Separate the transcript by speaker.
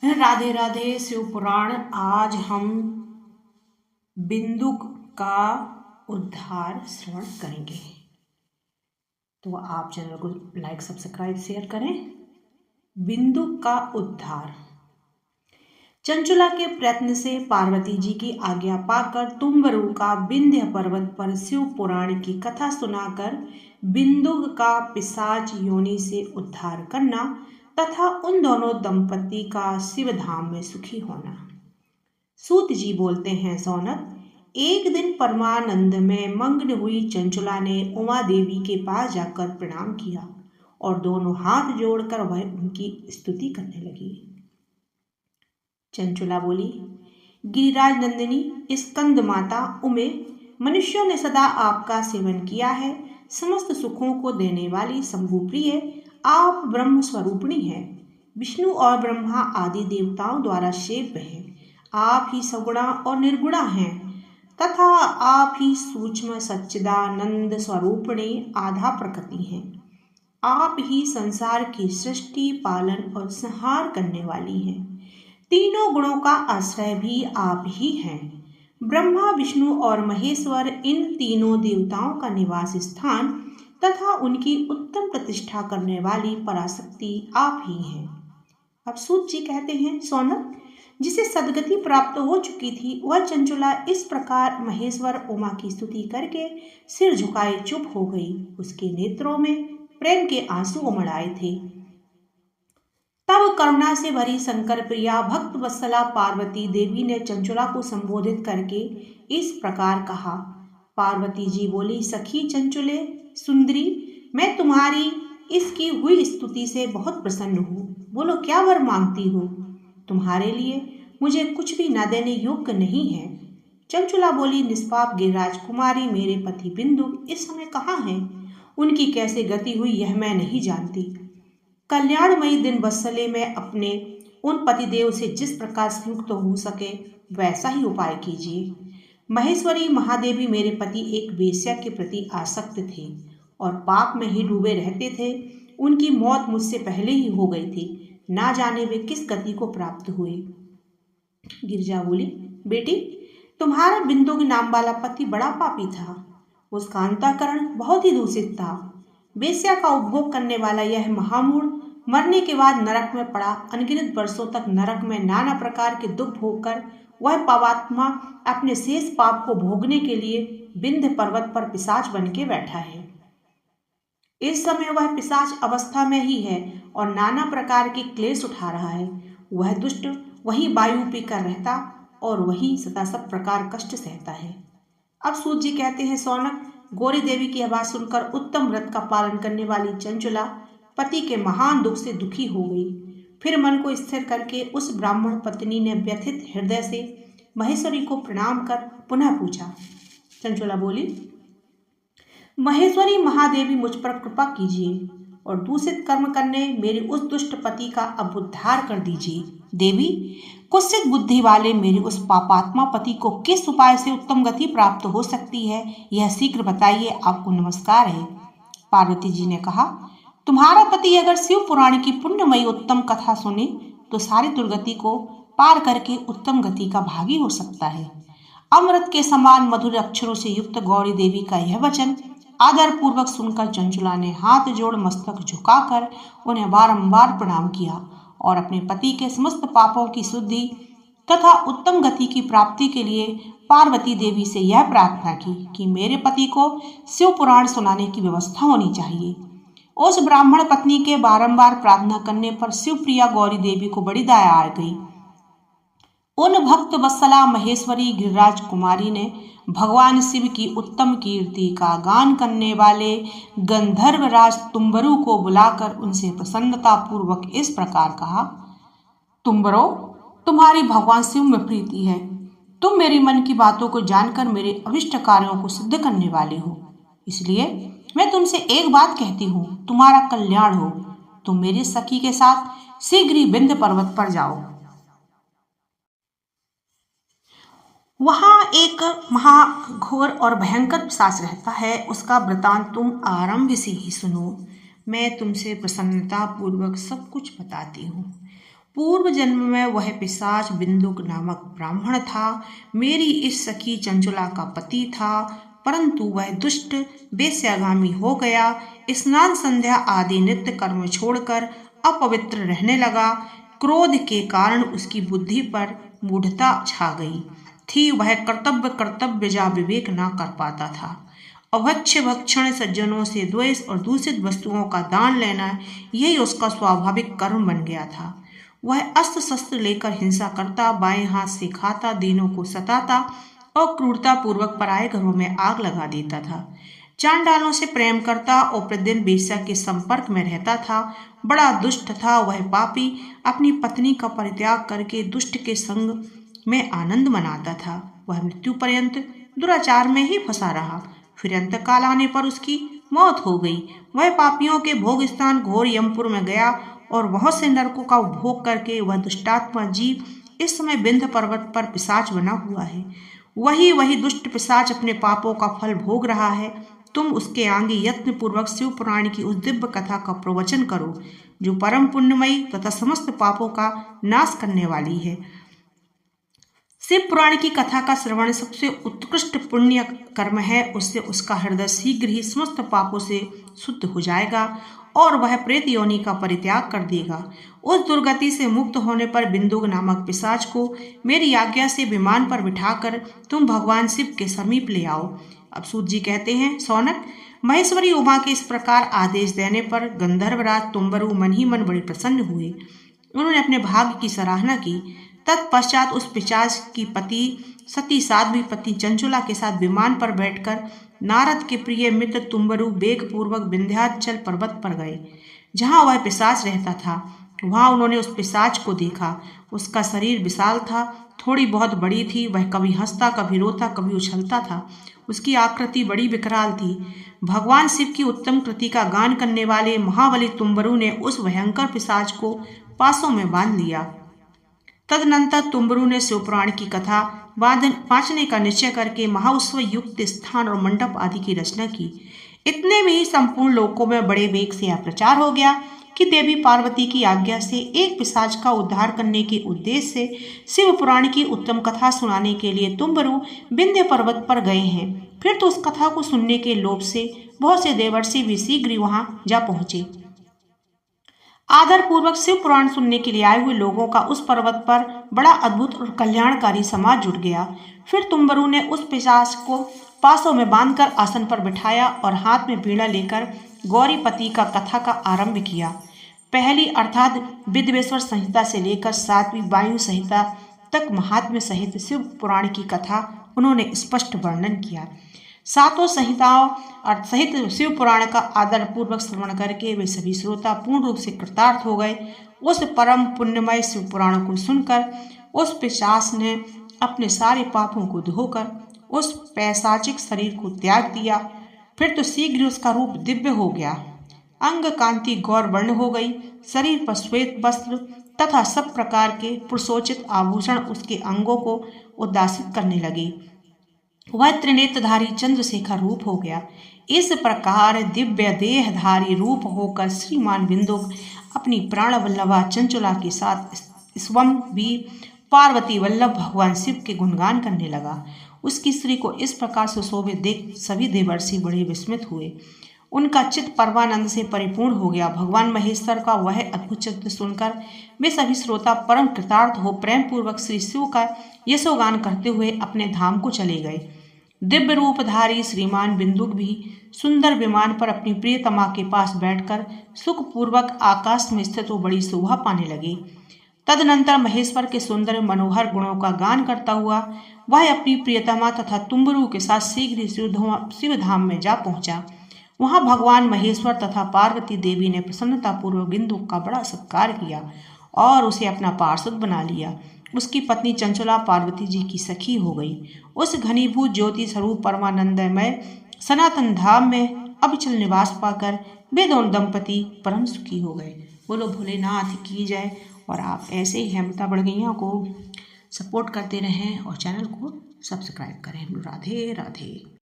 Speaker 1: राधे राधे शिव पुराण। आज हम बिंदुक का उद्धार श्रवण करेंगे। तो आप चैनल को लाइक सब्सक्राइब शेयर करें। बिंदुक का उद्धार। चंचुला के प्रयत्न से पार्वती जी की आज्ञा पाकर तुम्बरु का विंध्य पर्वत पर शिव पुराण की कथा सुनाकर बिंदुक का पिशाच योनि से उद्धार करना तथा उन दोनों दंपति का शिव धाम में सुखी होना। सूत जी बोलते हैं, सौनक, एक दिन परमानंद में मग्न हुई चंचुला ने उमा देवी के पास जाकर प्रणाम किया और दोनों हाथ जोड़कर वह उनकी स्तुति करने लगी। चंचुला बोली, गिरिराज नंदिनी स्कंद माता उमे, मनुष्यों ने सदा आपका सेवन किया है। समस्त सुखों को देने वाली शंभु प्रिय आप ब्रह्म स्वरूपिणी हैं। विष्णु और ब्रह्मा आदि देवताओं द्वारा सेव्य हैं। आप ही सगुणा और निर्गुणा हैं तथा आप ही सूक्ष्म सच्चिदानंद स्वरूपिणी आधा प्रकृति हैं। आप ही संसार की सृष्टि, पालन और संहार करने वाली हैं। तीनों गुणों का आश्रय भी आप ही हैं। ब्रह्मा, विष्णु और महेश्वर इन तीनों देवताओं का निवास स्थान तथा उनकी उत्तम प्रतिष्ठा करने वाली पराशक्ति आप ही हैं। अब सूत जी कहते हैं, सौनक, जिसे सदगति प्राप्त हो चुकी थी वह चंचुला इस प्रकार महेश्वर उमा की स्तुति करके सिर झुकाए चुप हो गई। उसके नेत्रों में प्रेम के आंसू उमड़ आए थे। तब करुणा से भरी शंकर प्रिया भक्त वत्सला पार्वती देवी ने चंचुला को संबोधित करके इस प्रकार कहा। पार्वती जी बोली, सखी चंचुले सुंदरी, मैं तुम्हारी इसकी हुई स्तुति से बहुत प्रसन्न हूँ। बोलो, क्या वर मांगती हो? तुम्हारे लिए मुझे कुछ भी न देने योग्य नहीं है। चंचुला बोली, निष्पाप गिरिराज कुमारी मेरे पति बिंदु इस समय कहाँ हैं? उनकी कैसे गति हुई यह मैं नहीं जानती। कल्याणमयी दिन वत्सले में अपने उन पतिदेव से जिस प्रकार संयुक्त हो सके वैसा ही उपाय कीजिए। महेश्वरी महादेवी मेरे पति एक वेश्या के प्रति आसक्त थे और पाप में ही डूबे रहते थे। उनकी मौत मुझसे पहले ही हो गई थी। ना जाने वे किस गति को प्राप्त हुए। गिरिजा बोली, बेटी, तुम्हारा बिंदु नाम वाला पति बड़ा पापी था। उसका अंतःकरण बहुत ही दूषित था। वेश्या का उपभोग करने वाला यह महामूढ़ मरने के बाद नरक में पड़ा। अनगिनत वर्षों तक नरक में नाना प्रकार के दुख भोगकर वह पापात्मा अपने शेष पाप को भोगने के लिए विंध्य पर्वत पर पिशाच बन के बैठा है। इस समय वह पिशाच अवस्था में ही है और नाना प्रकार के क्लेश उठा रहा है। वह दुष्ट वही वायु पीकर रहता और वही सदा सब प्रकार कष्ट सहता है। अब सूत जी कहते हैं, सौनक, गौरी देवी की आवाज सुनकर उत्तम व्रत का पालन करने वाली चंचुला पति के महान दुख से दुखी हो गई। फिर मन को स्थिर करके उस ब्राह्मण पत्नी ने व्यथित हृदय से महेश्वरी को प्रणाम कर पुनः पूछा। चंचुला बोली, महेश्वरी महादेवी मुझ पर कृपा कीजिए और दूषित कर्म करने मेरे उस दुष्ट पति का अब उद्धार कर दीजिए। देवी, कुत्सित बुद्धि वाले मेरे उस पापात्मा पति को किस उपाय से उत्तम गति प्राप्त हो सकती है, यह शीघ्र बताइए। आपको नमस्कार है। पार्वती जी ने कहा, तुम्हारा पति अगर शिव पुराण की पुण्यमयी उत्तम कथा सुने तो सारी दुर्गति को पार करके उत्तम गति का भागी हो सकता है। अमृत के समान मधुर अक्षरों से युक्त गौरी देवी का यह वचन आदर पूर्वक सुनकर चंचुला ने हाथ जोड़ मस्तक झुकाकर उन्हें बारंबार प्रणाम किया और अपने पति के समस्त पापों की शुद्धि तथा उत्तम गति की प्राप्ति के लिए पार्वती देवी से यह प्रार्थना की कि मेरे पति को शिव पुराण सुनाने की व्यवस्था होनी चाहिए। उस ब्राह्मण पत्नी के बारंबार प्रार्थना करने पर शिवप्रिया गौरी देवी को बड़ी दया आ गई। उन भक्त वत्सला महेश्वरी गिरिराज कुमारी ने भगवान शिव की उत्तम कीर्ति का गान करने वाले गंधर्वराज तुम्बरु को बुलाकर उनसे प्रसन्नता पूर्वक इस प्रकार कहा, तुम्बरो, तुम्हारी भगवान शिव में प्रीति है। तुम मेरी मन की बातों को जानकर मेरे अभिष्ट कार्यों को सिद्ध करने वाले हो। इसलिए मैं तुमसे एक बात कहती हूँ, तुम्हारा कल्याण हो। तुम मेरी सखी के साथ शीघ्र ही विंध्य पर्वत पर जाओ। वहाँ एक महाघोर और भयंकर पिशाच रहता है। उसका वृतांत तुम आरंभ से ही सुनो। मैं तुमसे प्रसन्नता पूर्वक सब कुछ बताती हूँ। पूर्व जन्म में वह पिशाच बिंदुक नामक ब्राह्मण था, मेरी इस सखी चंचुला का पति था, परंतु वह दुष्ट वेश्यागामी हो गया। स्नान संध्या आदि नित्य कर्म छोड़कर अपवित्र रहने लगा। क्रोध के कारण उसकी बुद्धि पर मूढ़ता छा गई थी। वह कर्तव्य जा विवेक न कर पाता था। अभक्ष्य भक्षण, सज्जनों से द्वेष और दूषित वस्तुओं का दान लेना, यही उसका स्वाभाविक कर्म बन गया था। वह अस्त्र शस्त्र लेकर हिंसा करता, बाएं हाथ से खाता, दीनों को सताता और क्रूरता पूर्वक पराये घरों में आग लगा देता था। चांडालों से प्रेम करता और प्रतिदिन वेश्या के संपर्क में रहता था। बड़ा दुष्ट था वह पापी। अपनी पत्नी का परित्याग करके दुष्ट के संग में आनंद मनाता था। वह मृत्यु पर्यंत दुराचार में ही फंसा रहा। फिर अंतकाल आने पर उसकी मौत हो गई। वह पापियों के भोग स्थान घोर यमपुर में गया और बहुत से नरकों का उपभोग करके वह दुष्टात्मा जीव इस समय विंध्य पर्वत पर पिशाच बना हुआ है। वही दुष्ट पिशाच अपने पापों का फल भोग रहा है। तुम उसके आगे यत्न पूर्वक शिव पुराण की उस दिव्य कथा का प्रवचन करो, जो परम पुण्यमयी तथा समस्त पापों का नाश करने वाली है। शिव पुराण की कथा का श्रवण सबसे उत्कृष्ट पुण्य कर्म है। उससे उसका हृदय शीघ्र ही समस्त पापों से शुद्ध हो जाएगा और वह प्रेत योनि का परित्याग कर देगा। उस दुर्गति से मुक्त होने पर बिंदुक नामक पिशाच को मेरी आज्ञा से विमान पर बिठाकर तुम भगवान शिव के समीप ले आओ। अब सूत जी कहते हैं, सौनक, महेश्वरी उमा के इस प्रकार आदेश देने पर गंधर्वराज तुम्बरु मन ही मन बड़े प्रसन्न हुए। उन्होंने अपने भाग्य की सराहना की। तत्पश्चात उस पिशाच की पति सती साध्वी पत्नी चंचुला के साथ विमान पर बैठकर नारद के प्रिय मित्र तुम्बरु वेग पूर्वक विंध्याचल पर्वत पर गए, जहां वह पिशाच रहता था। वहां उन्होंने उस पिशाच को देखा। उसका शरीर विशाल था, थोड़ी बहुत बड़ी थी। वह कभी हंसता, कभी रोता, कभी उछलता था। उसकी आकृति बड़ी विकराल थी। भगवान शिव की उत्तम कृति का गान करने वाले महाबली तुम्बरु ने उस भयंकर पिशाच को पासों में बांध लिया। तदनंतर तुम्बरु ने शिवपुराण की कथा वाचने का निश्चय करके महाउत्सव युक्त स्थान और मंडप आदि की रचना की। इतने में ही संपूर्ण लोकों में बड़े वेग से यह प्रचार हो गया कि देवी पार्वती की आज्ञा से एक पिशाच का उद्धार करने के उद्देश्य से शिव पुराण की उत्तम कथा सुनाने के लिए तुम्बरु विंध्य पर्वत पर गए हैं। फिर तो उस कथा को सुनने के लोभ से बहुत से देवर्षि भी शीघ्र वहां जा पहुंचे। आदर पूर्वक शिव पुराण सुनने के लिए आए हुए लोगों का उस पर्वत पर बड़ा अद्भुत और कल्याणकारी समाज जुट गया। फिर तुम्बरु ने उस पिशाच को पासों में बांधकर आसन पर बिठाया और हाथ में बीड़ा लेकर गौरीपति का कथा का आरंभ किया। पहली अर्थात विद्वेश्वर संहिता से लेकर 7वीं वायु संहिता तक महात्म्य सहित शिव पुराण की कथा उन्होंने स्पष्ट वर्णन किया। 7 संहिताओं सहित शिव पुराण का आदर पूर्वक श्रवण करके वे सभी श्रोता पूर्ण रूप से कृतार्थ हो गए। उस परम पुण्यमय शिव पुराण को सुनकर उस पिशाच ने अपने सारे पापों को धोकर उस पैशाचिक शरीर को त्याग दिया। फिर तो शीघ्र उसका रूप दिव्य हो गया। अंग कांति गौर वर्ण हो गई। शरीर पर श्वेत वस्त्र तथा सब प्रकार के पुरुषोचित आभूषण उसके अंगों को उद्दासित करने लगे। वह त्रिनेत्रधारी चंद्रशेखर रूप हो गया। इस प्रकार दिव्य देहधारी रूप होकर श्रीमान बिंदुक अपनी प्राण वल्लभा चंचुला के साथ स्वयं भी पार्वती वल्लभ भगवान शिव के गुणगान करने लगा। उसकी स्त्री को इस प्रकार सुशोभित देख सभी देवर्षि बड़े विस्मित हुए। उनका चित्त परमानंद से परिपूर्ण हो गया। भगवान महेश्वर का वह अद्भुत चित्र सुनकर वे सभी श्रोता परम कृतार्थ हो प्रेम पूर्वक श्री शिव का यशोगान करते हुए अपने धाम को चले गए। दिव्य रूपधारी श्रीमान बिंदुक भी सुंदर विमान पर अपनी प्रियतमा के पास बैठकर सुखपूर्वक आकाश में स्थित हो बड़ी शोभा पाने लगे। तदनंतर महेश्वर के सुंदर मनोहर गुणों का गान करता हुआ वह अपनी प्रियतमा तथा तुम्बरु के साथ शीघ्र शिवधाम में जा पहुंचा। वहां भगवान महेश्वर तथा पार्वती देवी ने प्रसन्नतापूर्वक बिंदुक का बड़ा सत्कार किया और उसे अपना पार्षद बना लिया। उसकी पत्नी चंचुला पार्वती जी की सखी हो गई। उस घनीभूत ज्योति स्वरूप परमानंदमय सनातन धाम में अविचल निवास पाकर वे दोनों दंपति परम सुखी हो गए। बोलो भोलेनाथ की जय। और आप ऐसे ही हेमता बड़गैया को सपोर्ट करते रहें और चैनल को सब्सक्राइब करें। राधे राधे।